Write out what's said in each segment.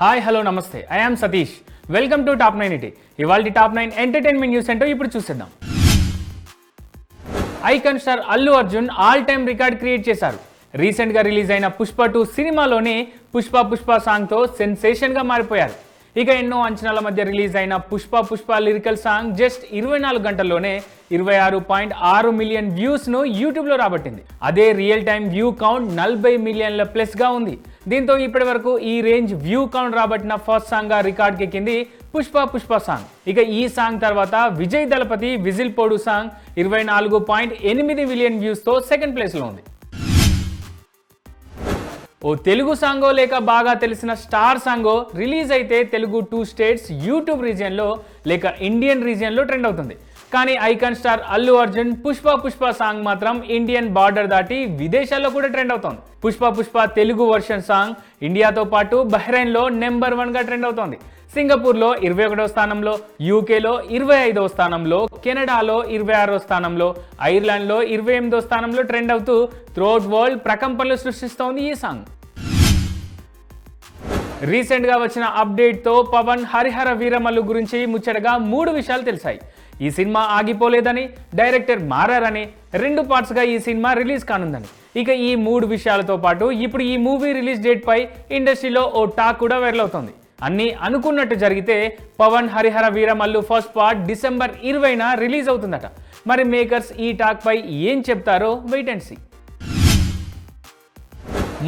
Hi hello నమస్తే I am Satish. Welcome to top 9 ఇటీ. ఇవాల్టి టాప్ 9 ఎంటర్టైన్మెంట్ న్యూస్ ఏంటో ఇప్పుడు చూసేద్దాం. Icon star Allu Arjun all time record create చేశారు. రీసెంట్గా రిలీజ్ అయిన పుష్ప 2 సినిమాలోని పుష్ప సాంగ్తో సెన్సేషన్గా మారిపోయారు. ఇక ఎన్నో అంచనాల మధ్య రిలీజ్ అయిన పుష్ప లిరికల్ సాంగ్ జస్ట్ 24 గంటల్లోనే 26.6 మిలియన్ వ్యూస్ను యూట్యూబ్లో రాబట్టింది. అదే రియల్ టైమ్ వ్యూ కౌంట్ 40 మిలియన్ల ప్లస్గా ఉంది. దీంతో ఇప్పటి వరకు ఈ రేంజ్ వ్యూ కౌంట్ రాబట్టిన ఫస్ట్ సాంగ్గా రికార్డ్కి ఎక్కింది పుష్ప సాంగ్. ఇక ఈ సాంగ్ తర్వాత విజయ్ దళపతి విజిల్ పోడు సాంగ్ 24.8 మిలియన్ వ్యూస్తో సెకండ్ ప్లేస్లో ఉంది. ఓ తెలుగు సాంగో లేక బాగా తెలిసిన స్టార్ సాంగో రిలీజ్ అయితే తెలుగు 2 స్టేట్స్ యూట్యూబ్ రీజియన్లో లేక ఇండియన్ రీజియన్లో ట్రెండ్ అవుతుంది. కానీ icon star Allu Arjun Pushpa song మాత్రం ఇండియన్ బార్డర్ దాటి విదేశాల్లో కూడా ట్రెండ్ అవుతోంది. పుష్ప తెలుగు వర్షన్ సాంగ్ ఇండియాతో పాటు బహ్రెయిన్లో నెంబర్ 1గా ట్రెండ్ అవుతోంది. సింగపూర్లో 21వ స్థానంలో, యూకేలో 25వ స్థానంలో, కెనడాలో 26వ స్థానంలో, ఐర్లాండ్లో 28వ స్థానంలో ట్రెండ్ అవుతూ త్రూఅవుట్ వరల్డ్ ప్రకంపనలు సృష్టిస్తోంది ఈ సాంగ్. రీసెంట్గా వచ్చిన అప్డేట్తో పవన్ హరిహర వీరమల్లు గురించి ముచ్చటగా 3 విషయాలు తెలిసాయి. ఈ సినిమా ఆగిపోలేదని, డైరెక్టర్ మారారని, 2 పార్ట్స్గా ఈ సినిమా రిలీజ్ కానుందని. ఇక ఈ 3 విషయాలతో పాటు ఇప్పుడు ఈ మూవీ రిలీజ్ డేట్పై ఇండస్ట్రీలో ఓ టాక్ కూడా వైరల్ అవుతోంది. అన్నీ అనుకున్నట్టు జరిగితే Pawan Harihara Veeramallu first part December 20న రిలీజ్ అవుతుందట. మరి మేకర్స్ ఈ టాక్ పై ఏం చెప్తారో వెయిట్ అండ్ సీ.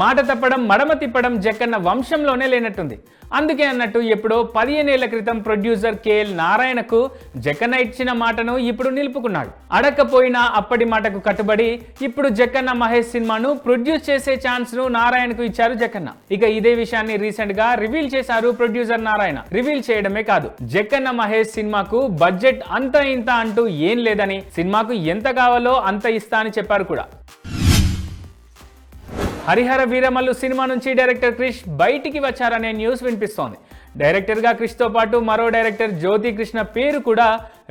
మాట తప్పడం మడమ తిప్పడం జక్కన్న వంశంలోనే లేనట్టుంది. అందుకే అన్నట్టు ఎప్పుడో 15 ఏళ్ల క్రితం ప్రొడ్యూసర్ కేఎల్ నారాయణకు జక్కన్న ఇచ్చిన మాటను ఇప్పుడు నిలుపుకున్నాడు. అడక్కపోయినా అప్పటి మాటకు కట్టుబడి ఇప్పుడు జక్కన్న మహేష్ సినిమాను ప్రొడ్యూస్ చేసే ఛాన్స్ను నారాయణకు ఇచ్చారు జక్కన్న. ఇక ఇదే విషయాన్ని రీసెంట్ గా రివీల్ చేశారు ప్రొడ్యూసర్ నారాయణ. రివీల్ చేయడమే కాదు, జక్కన్న మహేష్ సినిమాకు బడ్జెట్ అంత ఇంత అంటూ ఏం లేదని, సినిమాకు ఎంత కావాలో అంత ఇస్తా అని చెప్పారు కూడా. హరిహర వీరమల్లు సినిమా నుంచి డైరెక్టర్ క్రిష్ బయటికి వచ్చారనే న్యూస్ వినిపిస్తోంది. డైరెక్టర్గా క్రిష్తో పాటు మరో డైరెక్టర్ జ్యోతి కృష్ణ పేరు కూడా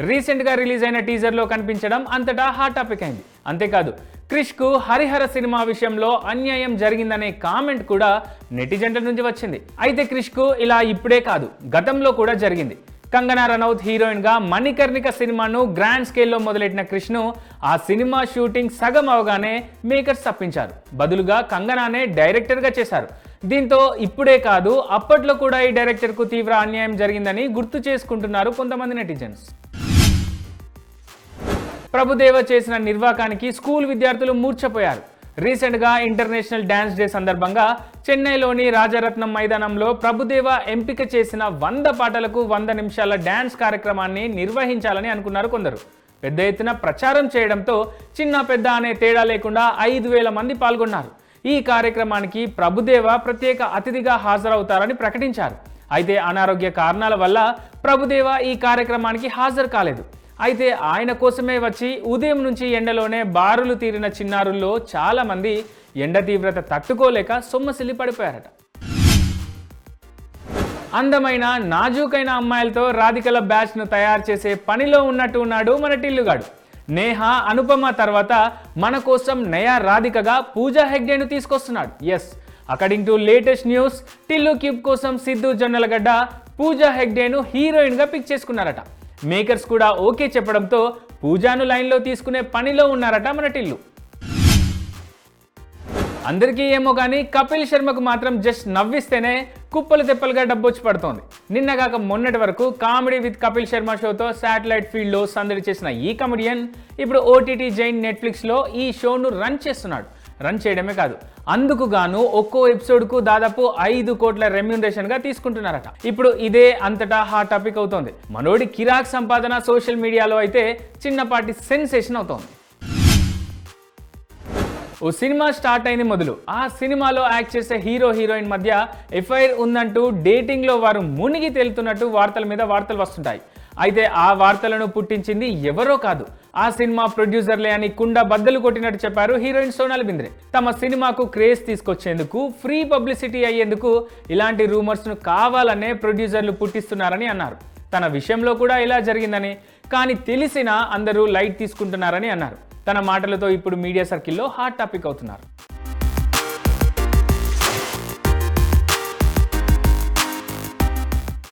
రీసెంట్గా రిలీజ్ అయిన టీజర్లో కనిపించడం అంతటా హాట్ టాపిక్ అయింది. అంతేకాదు, క్రిష్కు హరిహర సినిమా విషయంలో అన్యాయం జరిగిందనే కామెంట్ కూడా నెటిజన్ల నుంచి వచ్చింది. అయితే క్రిష్కు ఇలా ఇప్పుడే కాదు, గతంలో కూడా జరిగింది. కంగనా రనౌత్ హీరోయిన్గా మణికర్ణిక సినిమాను గ్రాండ్ స్కేల్లో మొదలెట్టిన క్రిష్ను ఆ సినిమా షూటింగ్ సగం అవగానే మేకర్స్ తప్పించారు. బదులుగా కంగనానే డైరెక్టర్గా చేశారు. దీంతో ఇప్పుడే కాదు, అప్పట్లో కూడా ఈ డైరెక్టర్కు తీవ్ర అన్యాయం జరిగిందని గుర్తు చేసుకుంటున్నారు కొంతమంది నెటిజన్స్. ప్రభుదేవ చేసిన నిర్వాకానికి స్కూల్ విద్యార్థులు మూర్ఛపోయారు. రీసెంట్గా ఇంటర్నేషనల్ డ్యాన్స్ డే సందర్భంగా చెన్నైలోని రాజరత్నం మైదానంలో ప్రభుదేవ ఎంపిక చేసిన 100 పాటలకు 100 నిమిషాల డ్యాన్స్ కార్యక్రమాన్ని నిర్వహించాలని అనుకున్నారు కొందరు. పెద్ద ఎత్తున ప్రచారం చేయడంతో చిన్న పెద్ద అనే తేడా లేకుండా 5,000 మంది పాల్గొన్నారు. ఈ కార్యక్రమానికి ప్రభుదేవ ప్రత్యేక అతిథిగా హాజరవుతారని ప్రకటించారు. అయితే అనారోగ్య కారణాల వల్ల ప్రభుదేవ ఈ కార్యక్రమానికి హాజరు కాలేదు. అయితే ఆయన కోసమే వచ్చి ఉదయం నుంచి ఎండలోనే బారులు తీరిన చిన్నారుల్లో చాలా మంది ఎండ తీవ్రత తట్టుకోలేక సొమ్మసిల్లి పడిపోయారట. అందమైన నాజూకైన అమ్మాయిలతో రాధికల బ్యాచ్ను తయారు చేసే పనిలో ఉన్నాడు మన టిల్లుగాడు. నేహ అనుపమ తర్వాత మన కోసం నయా రాధికగా పూజా హెగ్డేను తీసుకొస్తున్నాడు. Yes, according to latest news, Tillu cube కోసం సిద్ధు జొన్నలగడ్డ పూజా హెగ్డేను హీరోయిన్గా పిక్ చేసుకున్నారట. మేకర్స్ కూడా ఓకే చెప్పడంతో పూజాను లైన్లో తీసుకునే పనిలో ఉన్నారట మన టిల్లు. అందరికీ ఏమో కానీ కపిల్ శర్మకు మాత్రం జస్ట్ నవ్విస్తేనే కుప్పలు తెప్పలుగా డబ్బొచ్చి పడుతోంది. నిన్నగాక మొన్నటి వరకు కామెడీ విత్ కపిల్ శర్మ షోతో శాటిలైట్ ఫీల్డ్లో సందడి చేసిన ఈ కమెడియన్ ఇప్పుడు ఓటీటీ జైన్ నెట్ఫ్లిక్స్లో ఈ షోను రన్ చేస్తున్నాడు. రన్ చేయడమే కాదు, అందుకు గాను ఒక్కో ఎపిసోడ్కు దాదాపు 5 కోట్ల రెమ్యూనరేషన్గా తీసుకుంటున్నారట. ఇప్పుడు ఇదే అంతటా హాట్ టాపిక్ అవుతోంది. మనోడి కిరాక్ సంపాదన సోషల్ మీడియాలో అయితే చిన్నపాటి సెన్సేషన్ అవుతోంది. ఓ సినిమా స్టార్ట్ అయింది మొదలు, ఆ సినిమాలో యాక్ట్ చేసే హీరోయిన్ మధ్య ఎఫ్ఐఆర్ ఉందంటూ డేటింగ్లో వారు మునిగి తేలుతున్నట్టు వార్తల మీద వార్తలు వస్తుంటాయి. అయితే ఆ వార్తలను పుట్టించింది ఎవరో కాదు, ఆ సినిమా ప్రొడ్యూసర్లే అని కుండ బద్దలు కొట్టినట్టు చెప్పారు హీరోయిన్ సోనాలి బింద్రే. తమ సినిమాకు క్రేజ్ తీసుకొచ్చేందుకు, ఫ్రీ పబ్లిసిటీ అయ్యేందుకు ఇలాంటి రూమర్స్ను కావాలనే ప్రొడ్యూసర్లు పుట్టిస్తున్నారని అన్నారు. తన విషయంలో కూడా ఇలా జరిగిందని, కానీ తెలిసినా అందరూ లైట్ తీసుకుంటున్నారని అన్నారు. తన మాటలతో ఇప్పుడు మీడియా సర్కిల్లో హాట్ టాపిక్ అవుతున్నారు.